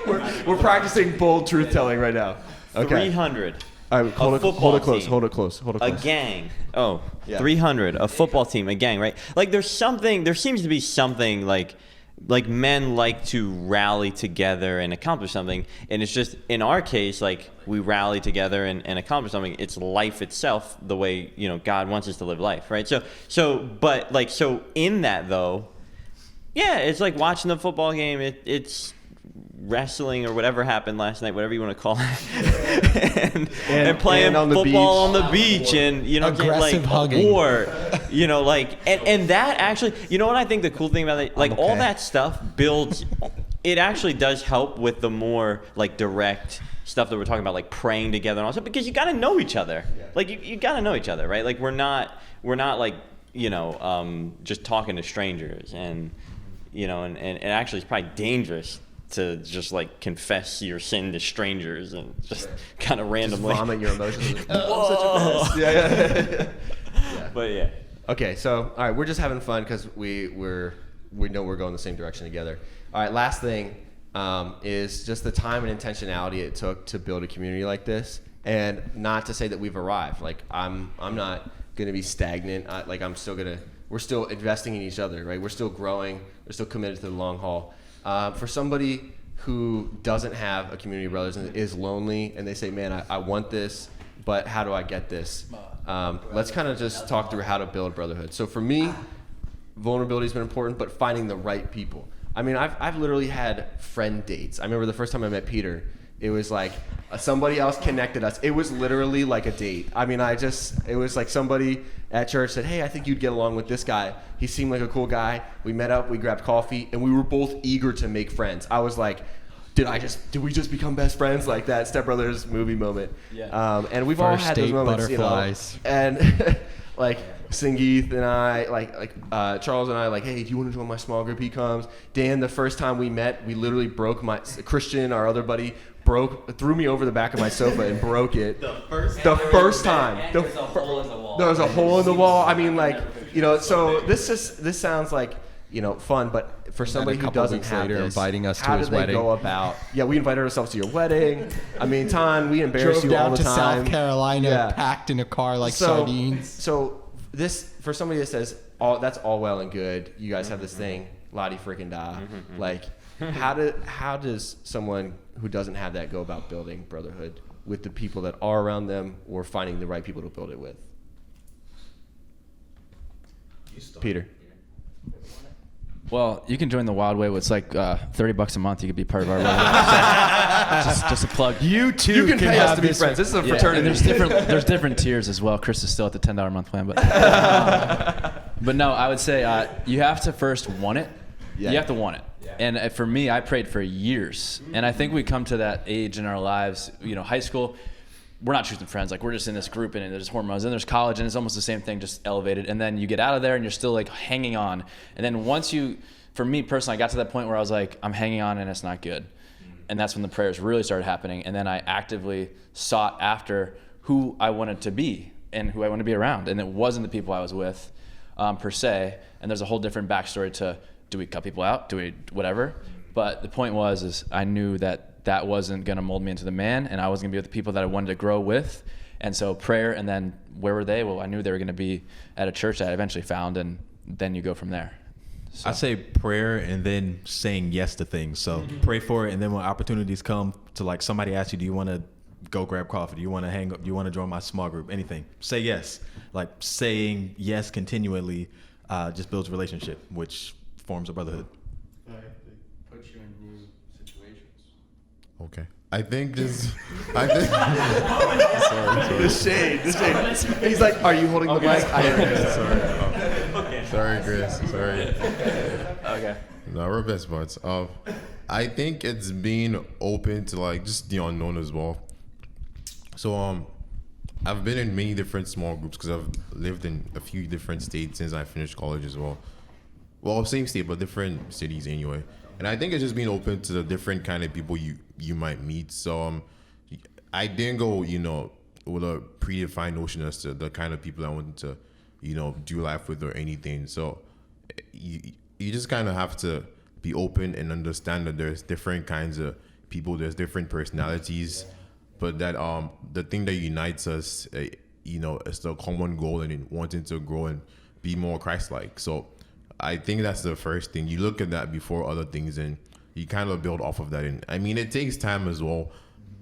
we're practicing bold truth telling right now. Okay. 300. All right, hold it close. A gang. 300. A football team, a gang, right? Like there seems to be something like men like to rally together and accomplish something. And it's just, in our case, like we rally together and accomplish something. It's life itself, the way, God wants us to live life, right? So in that though, yeah, it's like watching the football game. It's wrestling or whatever happened last night, whatever you want to call it, and playing football on the beach and aggressive hugging. war, and that actually, what I think the cool thing about it, all that stuff builds. It actually does help with the more like direct stuff that we're talking about, like praying together and all that, because you got to know each other. Like you got to know each other, right? Like we're not like just talking to strangers, and and actually it's probably dangerous to just like confess your sin to strangers and just kind of randomly vomit your emotions. Whoa. I'm such a mess. Yeah. But yeah. Okay, so all right, we're just having fun because we know we're going the same direction together. All right, last thing is just the time and intentionality it took to build a community like this, and not to say that we've arrived. Like I'm not gonna be stagnant. We're still investing in each other, right? We're still growing. We're still committed to the long haul. For somebody who doesn't have a community of brothers and is lonely and they say, man, I want this, but how do I get this? Let's kind of just talk through how to build brotherhood. So for me, vulnerability has been important, but finding the right people. I mean, I've literally had friend dates. I remember the first time I met Peter, it was like somebody else connected us. It was literally like a date. I mean, it was like somebody at church said, hey, I think you'd get along with this guy. He seemed like a cool guy. We met up, we grabbed coffee, and we were both eager to make friends. I was like, did we just become best friends, like that Step Brothers movie moment? Yeah. And we've all First had those date moments, butterflies. and like Sangeeth and I, like Charles and I, like, hey, do you want to join my small group? He comes. Dan, the first time we met, we literally broke Christian, our other buddy, threw me over the back of my sofa and broke it. The first time. There's a hole in the wall. There was a hole in the wall. I mean, like, so this sounds like, fun, but for somebody a who couple doesn't weeks have later, this, inviting us to how his did they wedding. go about? Yeah, we invited ourselves to your wedding. I mean, Ton, we embarrass Drove you all down the to time. South Carolina, Yeah. packed in a car like sardines. So this, for somebody that says, that's all well and good, you guys have this thing, la-di freaking da. Like, how does someone who doesn't have that go about building brotherhood with the people that are around them, or finding the right people to build it with? Peter. Well, you can join the Wyld Way. It's like $30 a month. You could be part of our brotherhood. just a plug. You can pay us to be friends. This is a fraternity. And there's different tiers as well. Chris is still at the $10 a month plan, but no, I would say you have to first want it. Yeah. You have to want it. Yeah. And for me, I prayed for years, and I think we come to that age in our lives. High school, we're not choosing friends. Like, we're just in this group, and there's hormones. And there's college, and it's almost the same thing, just elevated. And then you get out of there, and you're still like hanging on. And then for me personally, I got to that point where I was like, I'm hanging on, and it's not good. And that's when the prayers really started happening. And then I actively sought after who I wanted to be and who I wanted to be around. And it wasn't the people I was with, per se. And there's a whole different backstory to, do we cut people out? Do we whatever? But the point is I knew that wasn't going to mold me into the man, and I was going to be with the people that I wanted to grow with. And so prayer, and then where were they? Well, I knew they were going to be at a church that I eventually found, and then you go from there. So. I say prayer and then saying yes to things. So pray for it, and then when opportunities come to, like, somebody asks you, do you want to go grab coffee? Do you want to hang up? Do you want to join my small group? Anything. Say yes. Like, saying yes continually just builds relationship, which forms a brotherhood. Put you in new situations. Okay. I think this. The shade. He's like, are you holding the mic? Sorry, Chris. Sorry. Okay. No, we're best buds. I think it's being open to, like, just the unknown as well. So I've been in many different small groups because I've lived in a few different states since I finished college as well. Well, same state, but different cities anyway. And I think it's just being open to the different kind of people you might meet. So I didn't go, with a predefined notion as to the kind of people I wanted to, do life with or anything. So you just kind of have to be open and understand that there's different kinds of people, there's different personalities, but that the thing that unites us, is the common goal and wanting to grow and be more Christ-like. So I think that's the first thing. You look at that before other things, and you kind of build off of that. And I mean, it takes time as well.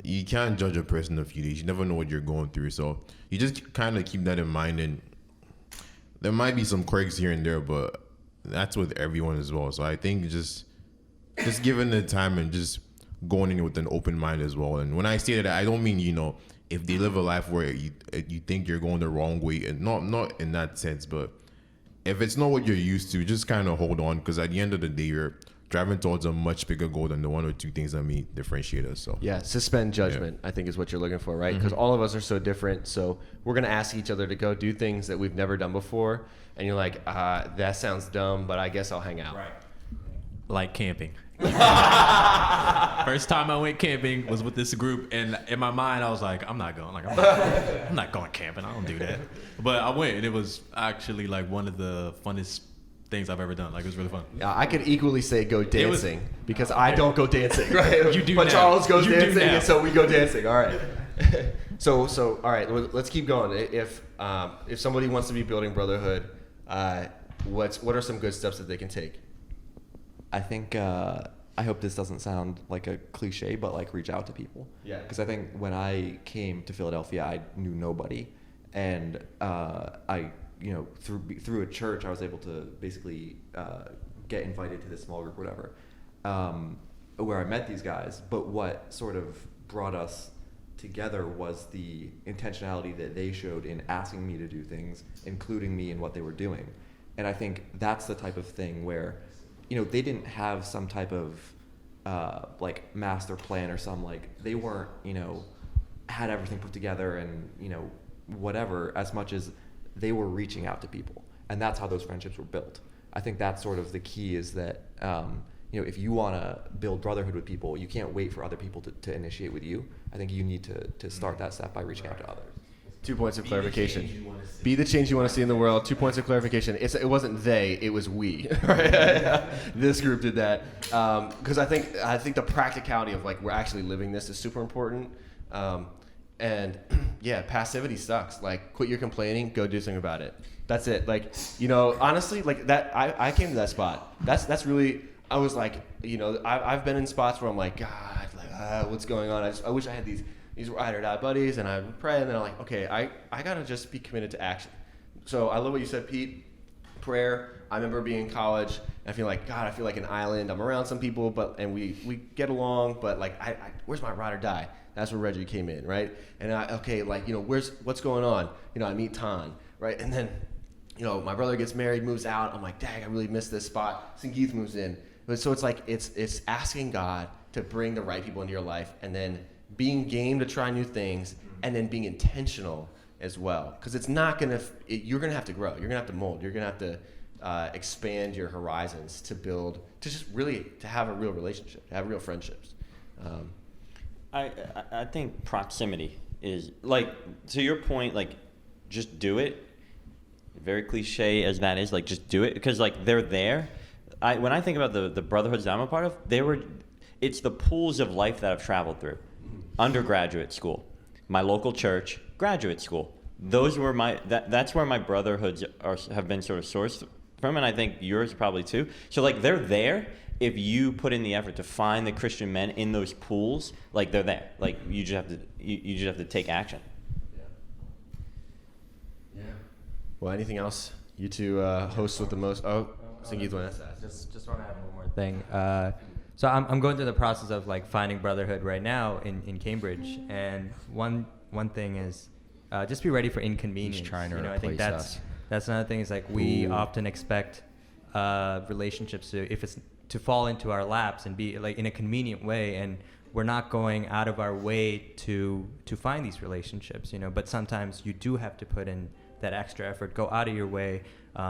You can't judge a person in a few days. You never know what you're going through. So you just kind of keep that in mind. And there might be some quirks here and there, but that's with everyone as well. So I think just giving the time and just going in with an open mind as well. And when I say that, I don't mean, if they live a life where you think you're going the wrong way, and not in that sense, but if it's not what you're used to, just kind of hold on, because at the end of the day, you're driving towards a much bigger goal than the one or two things that may differentiate us. So yeah, suspend judgment, I think, is what you're looking for, right? Because all of us are so different. So we're going to ask each other to go do things that we've never done before. And you're like, that sounds dumb, but I guess I'll hang out. Right. Like camping. First time I went camping was with this group, and in my mind I was like, I'm not going camping. I don't do that. But I went, and it was actually like one of the funnest things I've ever done. Like, it was really fun. I could equally say go dancing, because I don't go dancing, right? You do but now. Charles goes You do dancing, now. and so we go dancing. All right. So all right, let's keep going. If somebody wants to be building brotherhood, what are some good steps that they can take? I think I hope this doesn't sound like a cliche, but like reach out to people. Yeah. Because I think when I came to Philadelphia, I knew nobody, and I through a church I was able to basically get invited to this small group, whatever, where I met these guys. But what sort of brought us together was the intentionality that they showed in asking me to do things, including me in what they were doing. And I think that's the type of thing where, they didn't have some type of like master plan or some like they weren't, you know, had everything put together and, you know, whatever, as much as they were reaching out to people. And that's how those friendships were built. I think that's sort of the key, is that, you know, if you want to build brotherhood with people, you can't wait for other people to initiate with you. I think you need to start that step by reaching out to others. 2 points of clarification. Be the change you want to see in the world. 2 points of clarification. It wasn't they, it was we. Right? This group did that. Because I think the practicality of like we're actually living this is super important. And yeah, passivity sucks. Like, quit your complaining, go do something about it. That's it. Like, you know, honestly, like that, I came to that spot. That's really, I was like, you know, I've been in spots where I'm like, God, like, what's going on? I wish I had these ride or die buddies, and I would pray, and then I'm like, okay, I gotta just be committed to action. So I love what you said, Pete. Prayer. I remember being in college, and I feel like, God, I feel like an island. I'm around some people, and we get along, but like, where's my ride or die? That's where Reggie came in, right? And like, you know, what's going on? You know, I meet Tan, right? And then, you know, my brother gets married, moves out. I'm like, dang, I really missed this spot. Sangeeth moves in. So it's like, it's asking God to bring the right people into your life, and then being game to try new things, and then being intentional as well. Because it's not going to, you're going to have to grow. You're going to have to mold. You're going to have to expand your horizons to build, to just really, to have a real relationship, to have real friendships. I think proximity is, like, to your point, like, just do it. Very cliche as that is, like, just do it. Because, like, they're there. When I think about the brotherhoods that I'm a part of, it's the pools of life that I've traveled through. Undergraduate school, my local church, graduate school. Those were that's where my brotherhoods have been sort of sourced from, and I think yours probably too. So like they're there if you put in the effort to find the Christian men in those pools. Like they're there. Like you just have to take action. Yeah. Well, anything else? You two hosts with the most. Oh, Sangeeth want to ask. Just want to add one more thing. So I'm going through the process of like finding brotherhood right now in Cambridge, and one thing is just be ready for inconvenience. He's trying to I think that's another thing, is like we often expect relationships to fall into our laps and be like in a convenient way, and we're not going out of our way to find these relationships, you know. But sometimes you do have to put in that extra effort, go out of your way,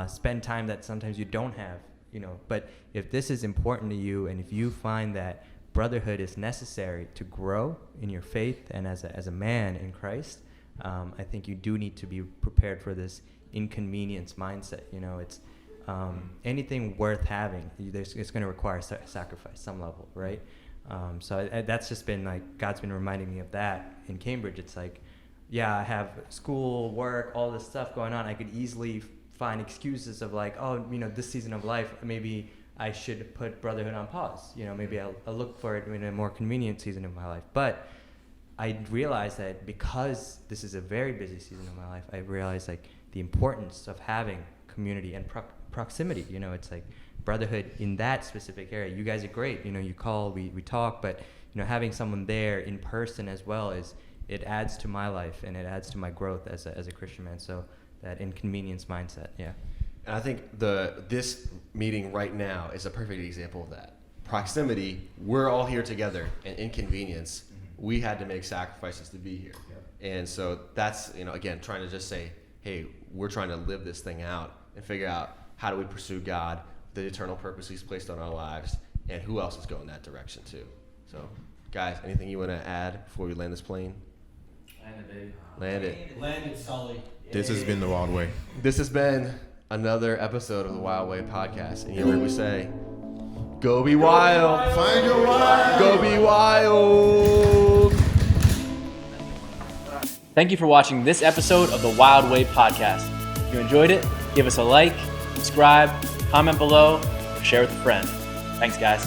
spend time that sometimes you don't have. You know, but if this is important to you, and if you find that brotherhood is necessary to grow in your faith and as a man in Christ, I think you do need to be prepared for this inconvenience mindset. You know, it's anything worth having, it's going to require sacrifice, some level, right? So that's just been like, God's been reminding me of that in Cambridge. It's like, yeah, I have school, work, all this stuff going on. I could easily find excuses of like, oh, you know, this season of life, maybe I should put brotherhood on pause. You know, maybe I'll look for it in a more convenient season of my life. But I realized that because this is a very busy season of my life, I realized like the importance of having community and proximity. You know, it's like brotherhood in that specific area. You guys are great. You know, you call, we talk, but you know, having someone there in person as well it adds to my life, and it adds to my growth as a Christian man. So that inconvenience mindset, yeah. And I think this meeting right now is a perfect example of that. Proximity, we're all here together, and inconvenience, we had to make sacrifices to be here. Yeah. And so that's, you know, again, trying to just say, hey, we're trying to live this thing out and figure out how do we pursue God, the eternal purpose He's placed on our lives, and who else is going that direction too. So, guys, anything you want to add before we land this plane? Land it. Land it, Sully. This has been the Wyld Way. This has been another episode of the Wyld Way podcast. And you hear what we say? Go be wild. Find your wild. Go be wild. Thank you for watching this episode of the Wyld Way podcast. If you enjoyed it, give us a like, subscribe, comment below, or share with a friend. Thanks, guys.